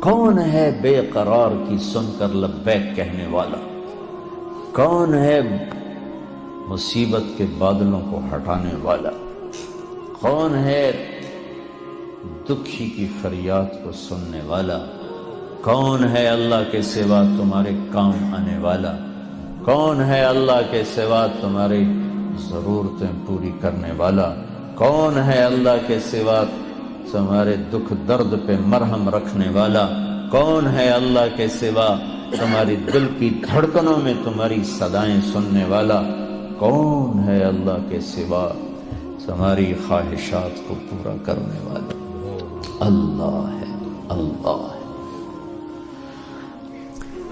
کون ہے بے قرار کی سن کر لبیک کہنے والا؟ کون ہے مصیبت کے بادلوں کو ہٹانے والا؟ کون ہے دکھی کی فریاد کو سننے والا؟ کون ہے اللہ کے سوا تمہارے کام آنے والا؟ کون ہے اللہ کے سوا تمہاری ضرورتیں پوری کرنے والا؟ کون ہے اللہ کے سوا تمہارے دکھ درد پہ مرہم رکھنے والا؟ کون ہے اللہ کے سوا تمہاری دل کی دھڑکنوں میں تمہاری صدائیں سننے والا؟ کون ہے اللہ کے سوا تمہاری خواہشات کو پورا کرنے والا؟ اللہ ہے، اللہ ہے۔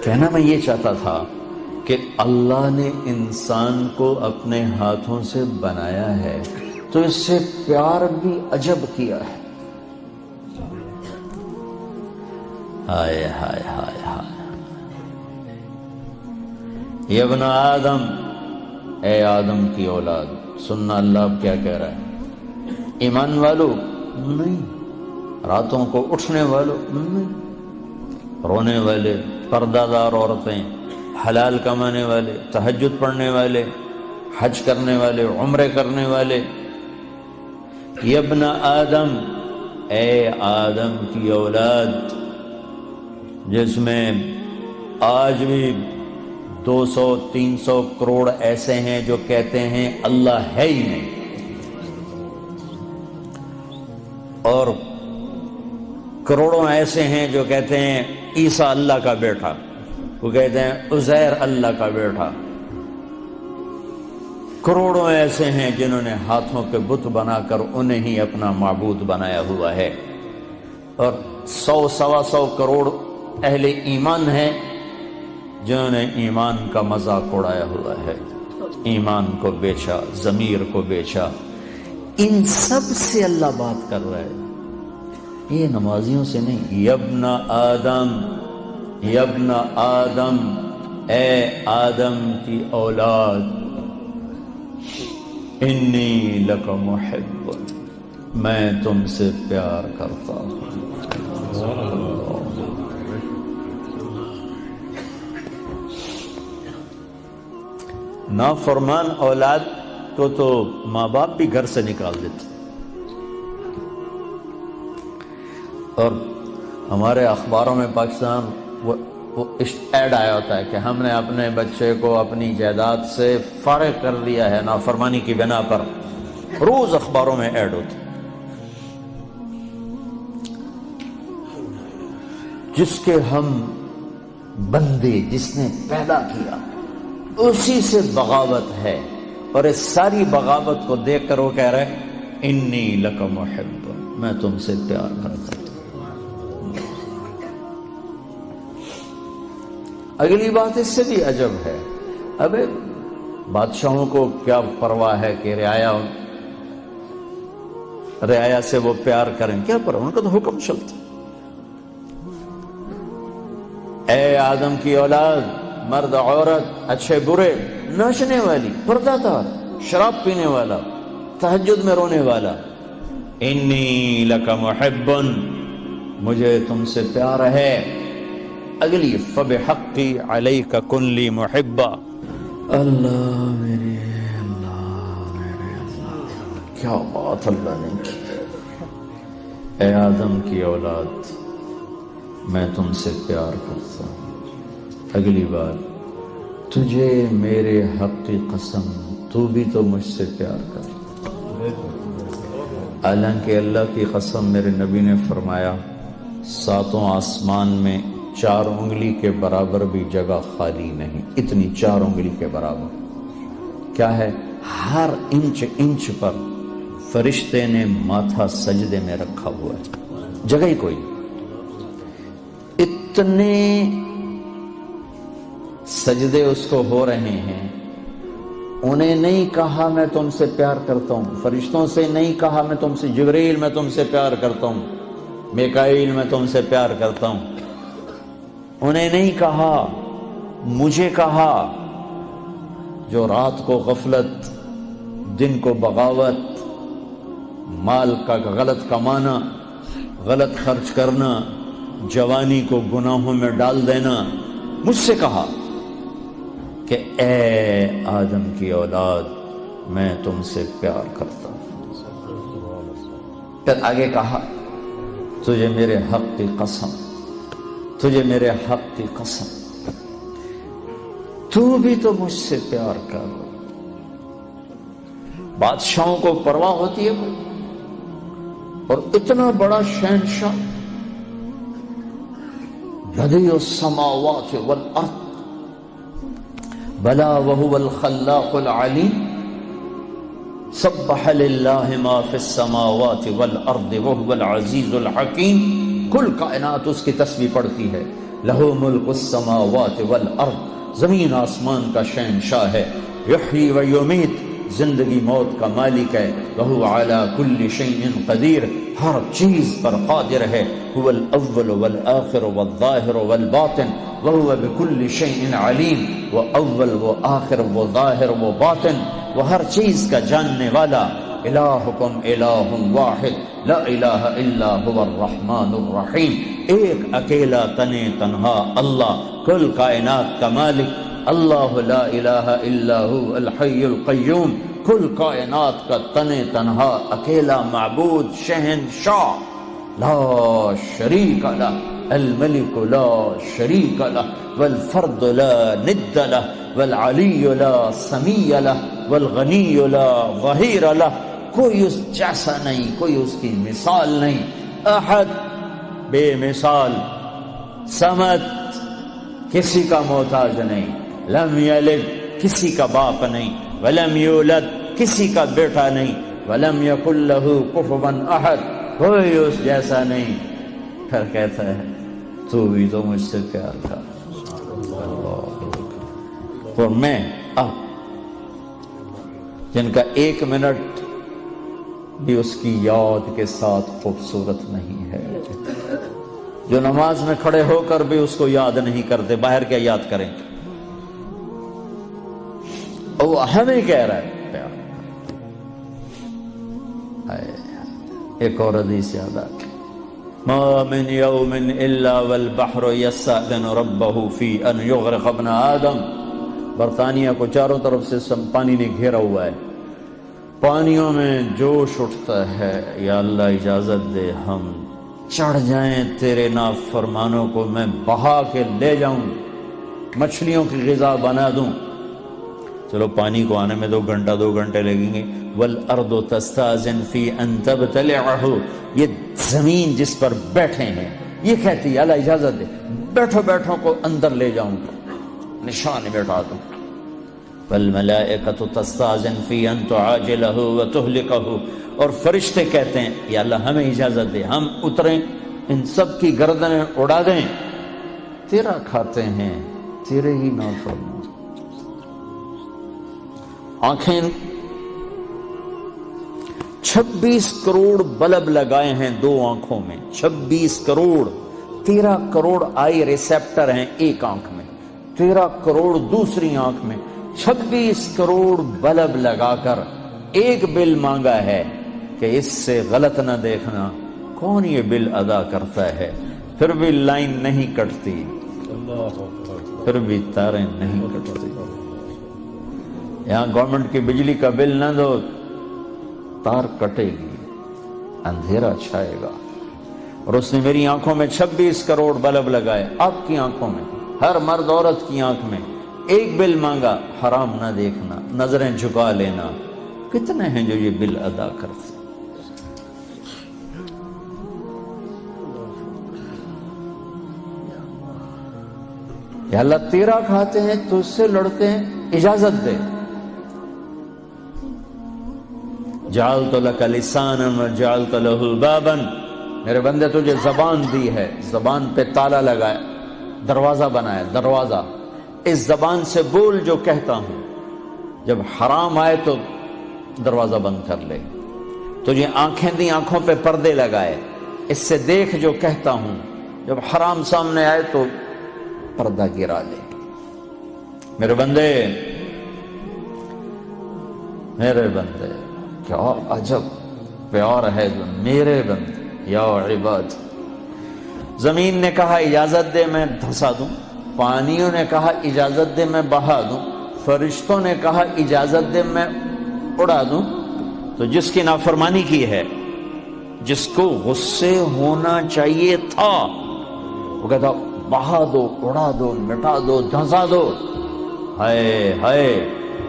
کہنا میں یہ چاہتا تھا کہ اللہ نے انسان کو اپنے ہاتھوں سے بنایا ہے تو اس سے پیار بھی عجب کیا ہے۔ ہائے ہائے ہائے ہائے، یا ابن آدم، اے آدم کی اولاد، سننا اللہ اب کیا کہہ رہا ہے؟ ایمان والو نہیں، راتوں کو اٹھنے والوں نہیں، رونے والے، پردہ دار عورتیں، حلال کمانے والے، تہجد پڑھنے والے، حج کرنے والے، عمرے کرنے والے، یا ابن آدم، اے آدم کی اولاد، جس میں آج بھی 200-300 کروڑ ایسے ہیں جو کہتے ہیں اللہ ہے ہی نہیں، اور کروڑوں ایسے ہیں جو کہتے ہیں عیسیٰ اللہ کا بیٹا، وہ کہتے ہیں عزیر اللہ کا بیٹا، کروڑوں ایسے ہیں جنہوں نے ہاتھوں کے بت بنا کر انہیں ہی اپنا معبود بنایا ہوا ہے، اور 100-125 کروڑ اہل ایمان ہیں جنہوں نے ایمان کا مذاق اڑایا ہوا ہے، ایمان کو بیچا، ضمیر کو بیچا۔ ان سب سے اللہ بات کر رہا ہے، یہ نمازیوں سے نہیں۔ یا ابن آدم، یا ابن آدم، اے آدم کی اولاد، انی لک محب، میں تم سے پیار کرتا ہوں۔ نافرمان اولاد کو تو ماں باپ بھی گھر سے نکال دیتے، اور ہمارے اخباروں میں پاکستان وہ ایڈ آیا ہوتا ہے کہ ہم نے اپنے بچے کو اپنی جائیداد سے فارغ کر دیا ہے نافرمانی کی بنا پر، روز اخباروں میں ایڈ ہوتا ہے۔ جس کے ہم بندے، جس نے پیدا کیا، اسی سے بغاوت ہے، اور اس ساری بغاوت کو دیکھ کر وہ کہہ رہے انی لک محب، میں تم سے پیار کرتا ہوں۔ اگلی بات اس سے بھی عجب ہے، ابے بادشاہوں کو کیا پرواہ ہے کہ رعایا سے وہ پیار کریں، کیا پرواہ، ان کا تو حکم چلتا۔ اے آدم کی اولاد، مرد عورت، اچھے برے، ناچنے والی، پردہ دار، شراب پینے والا، تہجد میں رونے والا، انی لک محب، مجھے تم سے پیار ہے۔ اگلی فبحقی علیک کن لی محبا، اللہ میرے اللہ، کیا بات اللہ نے کی۔ اے آدم کی اولاد، میں تم سے پیار کرتا ہوں۔ اگلی بات، تجھے میرے حق کی قسم، تو بھی تو مجھ سے پیار کر۔ حالانکہ اللہ کی قسم، میرے نبی نے فرمایا 7 آسمان میں 4 انگلی کے برابر بھی جگہ خالی نہیں، اتنی 4 انگلی کے برابر کیا ہے؟ ہر انچ پر فرشتے نے ماتھا سجدے میں رکھا ہوا ہے، جگہ ہی کوئی۔ اتنے سجدے اس کو ہو رہے ہیں، انہیں نہیں کہا میں تم سے پیار کرتا ہوں، فرشتوں سے نہیں کہا میں تم سے، جبریل میں تم سے پیار کرتا ہوں، میکائیل میں تم سے پیار کرتا ہوں، انہیں نہیں کہا، مجھے کہا۔ جو رات کو غفلت، دن کو بغاوت، مال کا غلط کمانا، غلط خرچ کرنا، جوانی کو گناہوں میں ڈال دینا، مجھ سے کہا کہ اے آدم کی اولاد میں تم سے پیار کرتا ہوں۔ پھر آگے کہا تجھے میرے حق کی قسم، تجھے میرے حق کی قسم، تو بھی تو مجھ سے پیار کر۔ بادشاہوں کو پرواہ ہوتی ہے کوئی؟ اور اتنا بڑا شہنشاہ، بدیع السماوات والارض، بلا وهو الخلاق العلیم، سبح للہ ما فی السماوات والارض وهو العزیز الحکیم۔ کل کائنات اس کی تسبیح پڑھتی ہے۔ لہو ملک السماوات والارض، زمین آسمان کا شہنشاہ ہے۔ یحیی و یمیت، زندگی موت کا مالک ہے۔ وہو علی کل شیء قدیر، ہر چیز پر قادر ہے۔ هو الاول والآخر والظاہر والباطن وہو بکل شیء علیم، وہ اول وہ آخر وہ ظاہر وہ باطن، وہ ہر چیز کا جاننے والا۔ الہکم الہ واحد لا الہ الا هو الرحمن الرحیم، ایک اکیلا تنہا اللہ، کل کائنات کا مالک اللہ، لا الہ الا هو الحی القیوم، کل کائنات کا تنہا اکیلا معبود شہنشاہ، لا شریک لہ، الملک لا شریک لہ، والفرد لا ند لہ، والعلی لا سمیع لہ، والغنی لا ظہیر لہ، کوئی اس جیسا نہیں، کوئی اس کی مثال نہیں۔ احد، بے مثال، صمد، کسی کا محتاج نہیں، لم یلد، کسی کا باپ نہیں، ولم یولد، کسی کا بیٹا نہیں، ولم یکن لہ کفوا احد، کوئی اس جیسا نہیں۔ پھر کہتا ہے تو بھی تو مجھ سے پیار کر۔ اور میں اب جن کا ایک منٹ بھی اس کی یاد کے ساتھ خوبصورت نہیں ہے، جو نماز میں کھڑے ہو کر بھی اس کو یاد نہیں کرتے، باہر کیا یاد کریں گے؟ وہ ہمیں کہہ رہا ہے پیار۔ ایک اور حدیث یاد آتی، ما من یوم الا والبحر یستأذن ربہ فی ان یغرق ابن آدم۔ برطانیہ کو چاروں طرف سے پانی نے گھیرا ہوا ہے، پانیوں میں جوش اٹھتا ہے، یا اللہ اجازت دے ہم چڑھ جائیں تیرے نافرمانوں کو، میں بہا کے لے جاؤں، مچھلیوں کی غذا بنا دوں۔ چلو پانی کو آنے میں 2 گھنٹے لگیں گے۔ والارض تستاذن فی ان تبتلعہ، یہ زمین جس پر بیٹھے ہیں یہ کہتی ہے اللہ اجازت دے بیٹھو کو اندر لے جاؤں، نشان بیٹھا دوں۔ والملائکۃ تستاذن فی ان تعاجلہ وتہلکہ، اور فرشتے کہتے ہیں یا اللہ ہمیں اجازت دے ہم اتریں، ان سب کی گردنیں اڑا دیں، تیرا کھاتے ہیں، تیرے ہی نافرمان۔ آنکھیں 26 کروڑ بلب لگائے ہیں 2 آنکھوں میں، 26 کروڑ، 13 کروڑ آئی ریسیپٹر ہیں ایک آنکھ میں، 13 کروڑ دوسری آنکھ میں، 26 کروڑ بلب لگا کر ایک بل مانگا ہے کہ اس سے غلط نہ دیکھنا۔ کون یہ بل ادا کرتا ہے؟ پھر بھی لائن نہیں کٹتی، پھر بھی تاریں نہیں کٹتی۔ یہاں گورنمنٹ کی بجلی کا بل نہ دو، تار کٹے گی، اندھیرا چھائے گا۔ اور اس نے میری آنکھوں میں 26 کروڑ بلب لگائے، آپ کی آنکھوں میں، ہر مرد عورت کی آنکھ میں ایک بل مانگا، حرام نہ دیکھنا، نظریں جھکا لینا۔ کتنے ہیں جو یہ بل ادا کرتے؟ یا اللہ تیرا کھاتے ہیں، تجھ سے لڑتے ہیں، اجازت دے۔ جعلت لک لسانا وجعلت له بابا، میرے بندے تجھے زبان دی ہے، زبان پہ تالا لگایا، دروازہ بنایا، دروازہ، اس زبان سے بول جو کہتا ہوں، جب حرام آئے تو دروازہ بند کر لے۔ تجھے آنکھیں دی، آنکھوں پہ پردے لگائے، اس سے دیکھ جو کہتا ہوں، جب حرام سامنے آئے تو پردہ گرا لے۔ میرے بندے، میرے بندے، کیا عجب پیار ہے جو میرے بندے، یا عباد زمین نے کہا اجازت دے میں دھنسا دوں، پانیوں نے کہا اجازت دے میں بہا دوں، فرشتوں نے کہا اجازت دے میں اڑا دوں، تو جس کی نافرمانی کی ہے، جس کو غصے ہونا چاہیے تھا، وہ کہتا بہا دو، اڑا دو، مٹا دو، دھنسا دو، ہائے ہائے،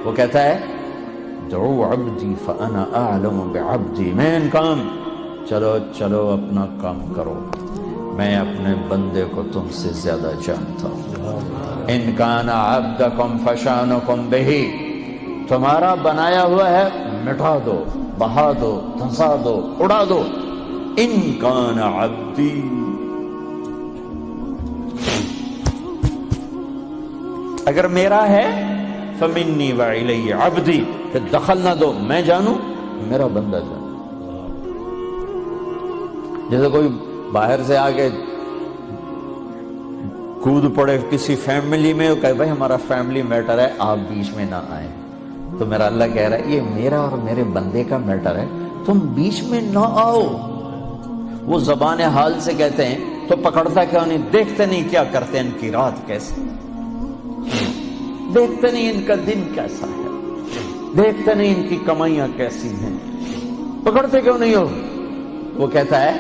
وہ کہتا ہے دعو عبدی فانا اعلم بعبدی، مین کام، چلو چلو اپنا کام کرو، میں اپنے بندے کو تم سے زیادہ جانتا ہوں۔ ان کان عبدکم فشانکم بہی، تمہارا بنایا ہوا ہے مٹا دو، بہا دو، دھنسا دو، اڑا دو۔ ان کان عبدی، اگر میرا ہے فمنی وإلی عبدی، پھر دخل نہ دو، میں جانوں میرا بندہ جانو۔ جیسے کوئی باہر سے آ کے کود پڑے کسی فیملی میں، وہ کہے بھائی ہمارا فیملی میٹر ہے، آپ بیچ میں نہ آئیں، تو میرا اللہ کہہ رہا ہے یہ میرا اور میرے بندے کا میٹر ہے، تم بیچ میں نہ آؤ۔ وہ زبان حال سے کہتے ہیں تو پکڑتا کیوں نہیں؟ دیکھتے نہیں کیا کرتے ہیں، ان کی رات کیسی، دیکھتے نہیں ان کا دن کیسا ہے، دیکھتے نہیں ان کی کمائیاں کیسی ہیں، پکڑتے کیوں نہیں ہو؟ وہ کہتا ہے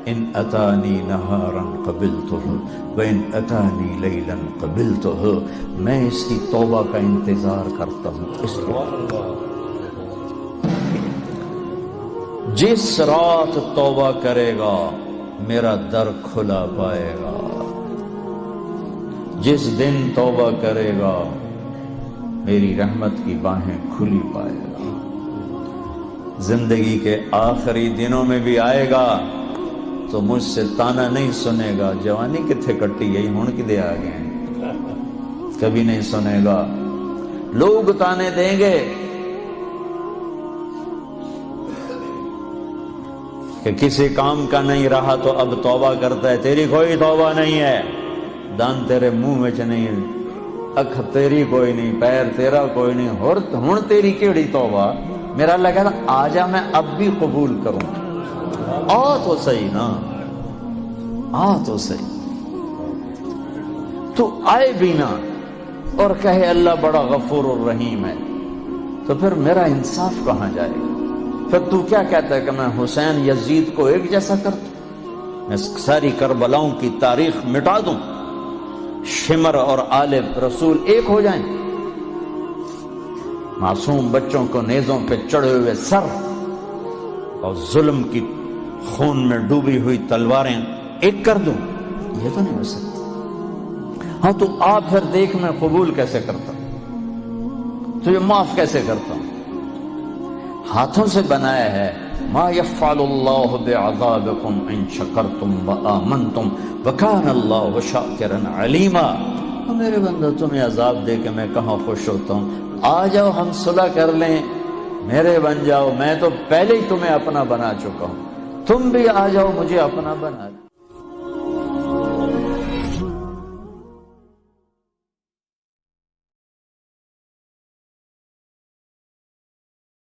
ان اتانی نہارا قبلتہ وان اتانی لیلا قبلتہ، میں اس کی توبہ کا انتظار کرتا ہوں، اس لیے جس رات توبہ کرے گا میرا در کھلا پائے گا، جس دن توبہ کرے گا میری رحمت کی باہیں کھلی پائے گا۔ زندگی کے آخری دنوں میں بھی آئے گا تو مجھ سے تانا نہیں سنے گا، جوانی کتھے کٹی گئی ہون کدے آ گئے ہیں، کبھی نہیں سنے گا۔ لوگ تانے دیں گے کہ کسی کام کا نہیں رہا تو اب توبہ کرتا ہے، تیری کوئی توبہ نہیں ہے، دان تیرے منہ میں نہیں، اکھ تیری کوئی نہیں، پیر تیرا کوئی نہیں، ہن تیری کیڑی توبہ؟ میرا اللہ کہتا آ جا، میں اب بھی قبول کروں، آ تو صحیح نا، آ تو صحیح، تو آئے بھی نا اور کہے اللہ بڑا غفور الرحیم ہے، تو پھر میرا انصاف کہاں جائے گا؟ پھر تو کیا کہتا ہے کہ میں حسین یزید کو ایک جیسا کر دوں، میں ساری کربلاؤں کی تاریخ مٹا دوں، شمر اور آل رسول ایک ہو جائیں، معصوم بچوں کو نیزوں پہ چڑھے ہوئے سر اور ظلم کی خون میں ڈوبی ہوئی تلواریں ایک کر دوں؟ یہ تو نہیں ہو سکتا۔ ہاں تو آپ پھر دیکھ میں قبول کیسے کرتا ہوں، تو یہ معاف کیسے کرتا ہوں؟ ہاتھوں سے بنایا ہے، ما یفعل اللہ بعذابکم ان شکرتم وآمنتم وکان اللہ شاکرا علیما۔ میرے بندہ تمہیں عذاب دے کے میں کہاں خوش ہوتا ہوں، آ جاؤ ہم صلح کر لیں، میرے بن جاؤ، میں تو پہلے ہی تمہیں اپنا بنا چکا ہوں، تم بھی آ جاؤ مجھے اپنا بنا لیں۔